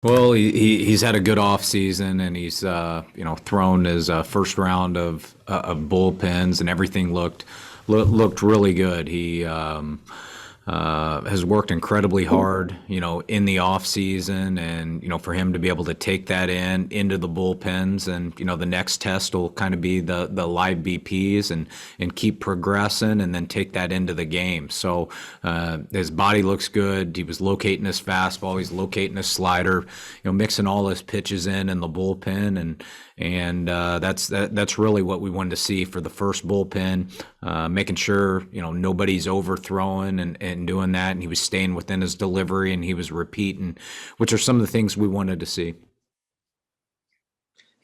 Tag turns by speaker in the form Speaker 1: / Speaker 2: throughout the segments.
Speaker 1: Well, he's had a good off season, and he's thrown his first round of bullpens, and everything looked really good. He has worked incredibly hard, in the off season, and for him to be able to take that into the bullpens, and the next test will kind of be the live BPs, and keep progressing, and then take that into the game. So his body looks good. He was locating his fastball. He's locating his slider. Mixing all his pitches in the bullpen, and that's really what we wanted to see for the first bullpen, making sure nobody's overthrowing and doing that, and he was staying within his delivery, and he was repeating, which are some of the things we wanted to see.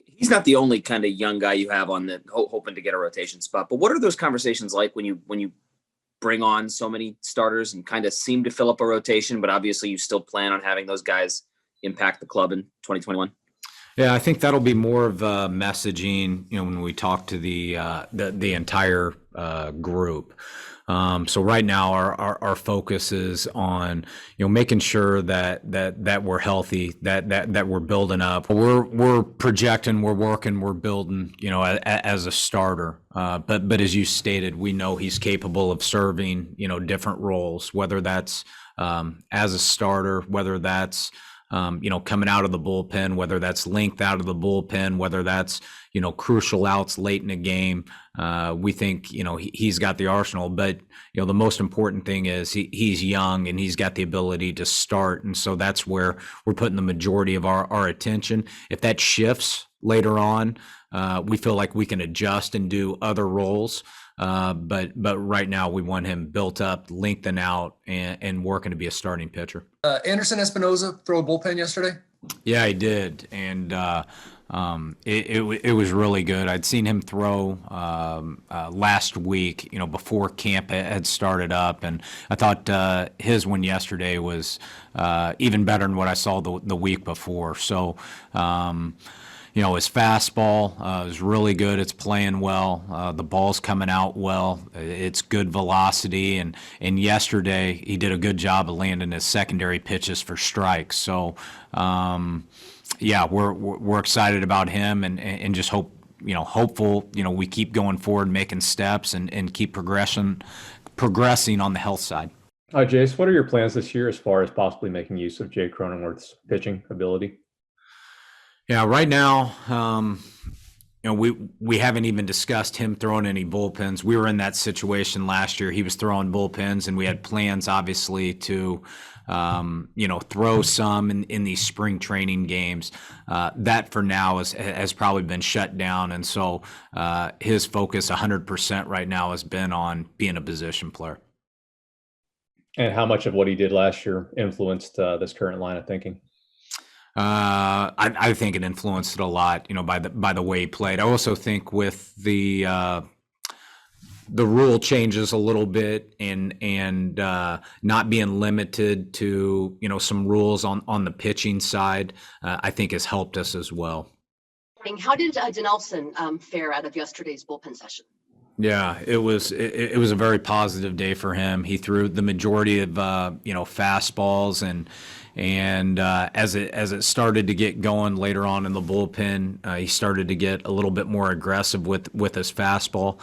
Speaker 2: He's not the only kind of young guy you have on the hoping to get a rotation spot. But what are those conversations like when you bring on so many starters and kind of seem to fill up a rotation, but obviously you still plan on having those guys impact the club in 2021?
Speaker 1: Yeah, I think that'll be more of messaging, when we talk to the entire group. So right now, our focus is on making sure that we're healthy, that we're building up. We're projecting, we're working, we're building, as a starter. But as you stated, we know he's capable of serving different roles, whether that's as a starter, whether that's coming out of the bullpen, whether that's length out of the bullpen, whether that's, crucial outs late in the game. We think, he's got the arsenal, but, the most important thing is he's young and he's got the ability to start. And so that's where we're putting the majority of our attention. If that shifts later on, we feel like we can adjust and do other roles. But right now we want him built up, lengthen out, and working to be a starting pitcher.
Speaker 3: Anderson Espinoza throw a bullpen yesterday?
Speaker 1: Yeah, he did, and it was really good. I'd seen him throw last week, before camp had started up, and I thought his one yesterday was even better than what I saw the week before. So. His fastball is really good. It's playing well. The ball's coming out well. It's good velocity. And yesterday, he did a good job of landing his secondary pitches for strikes. So, yeah, we're excited about him, and just hopeful, we keep going forward, making steps, and keep progressing on the health side.
Speaker 4: Jayce, what are your plans this year as far as possibly making use of Jake Cronenworth's pitching ability?
Speaker 1: Yeah, right now, we haven't even discussed him throwing any bullpens. We were in that situation last year. He was throwing bullpens, and we had plans, obviously, to throw some in these spring training games. That for now has probably been shut down, and so his focus 100% right now has been on being a position player.
Speaker 4: And how much of what he did last year influenced this current line of thinking?
Speaker 1: I think it influenced it a lot, by the way he played. I also think with the rule changes a little bit, and not being limited to some rules on the pitching side, I think has helped us as well.
Speaker 5: How did Dinelson fare out of yesterday's bullpen session?
Speaker 1: Yeah, it was a very positive day for him. He threw the majority of fastballs, and as it started to get going later on in the bullpen, he started to get a little bit more aggressive with his fastball.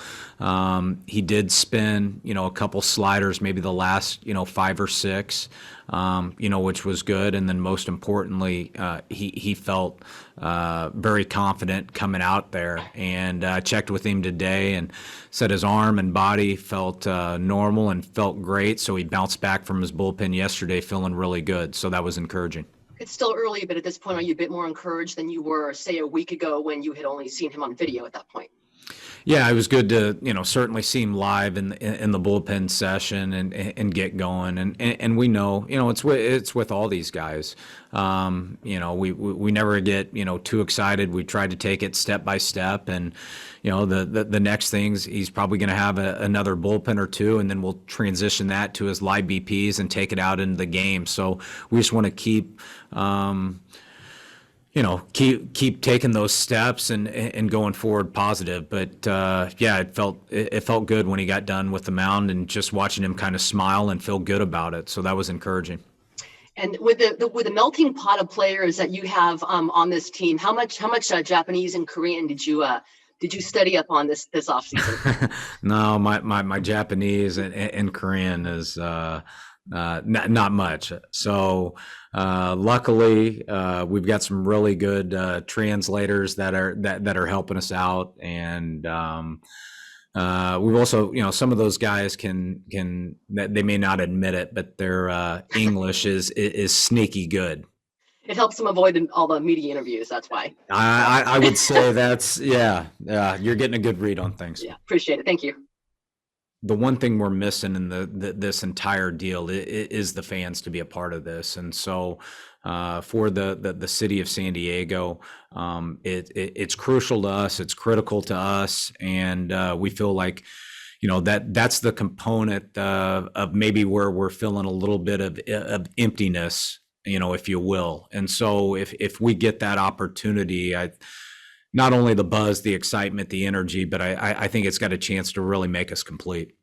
Speaker 1: He did spin a couple sliders, maybe the last 5 or 6, which was good. And then most importantly, he felt very confident coming out there. And I checked with him today and said his arm and body felt normal and felt great. So he bounced back from his bullpen yesterday feeling really good. So that was encouraging.
Speaker 5: It's still early, but at this point, are you a bit more encouraged than you were, say, a week ago when you had only seen him on video at that point?
Speaker 1: Yeah, it was good to certainly see him live in the bullpen session and get going, and we know it's with all these guys. We never get too excited. We try to take it step by step, and the next things he's probably going to have another bullpen or two, and then we'll transition that to his live BPs and take it out into the game. So we just want to keep taking those steps and going forward positive. But yeah, it felt good when he got done with the mound, and just watching him kind of smile and feel good about it. So that was encouraging.
Speaker 5: And with the melting pot of players that you have on this team, how much Japanese and Korean did you study up on this offseason?
Speaker 1: No, my Japanese and Korean is not much. So luckily, we've got some really good translators that are helping us out, and we've also, some of those guys can they may not admit it, but their English is sneaky good.
Speaker 5: It helps them avoid all the media interviews. That's why.
Speaker 1: I would say that's yeah. You're getting a good read on things.
Speaker 5: Yeah, appreciate it. Thank you.
Speaker 1: The one thing we're missing in this entire deal is the fans to be a part of this, and so for the city of San Diego, it's crucial to us. It's critical to us, and we feel like that's the component of maybe where we're feeling a little bit of emptiness, if you will. And so if we get that opportunity, not only the buzz, the excitement, the energy, but I think it's got a chance to really make us complete.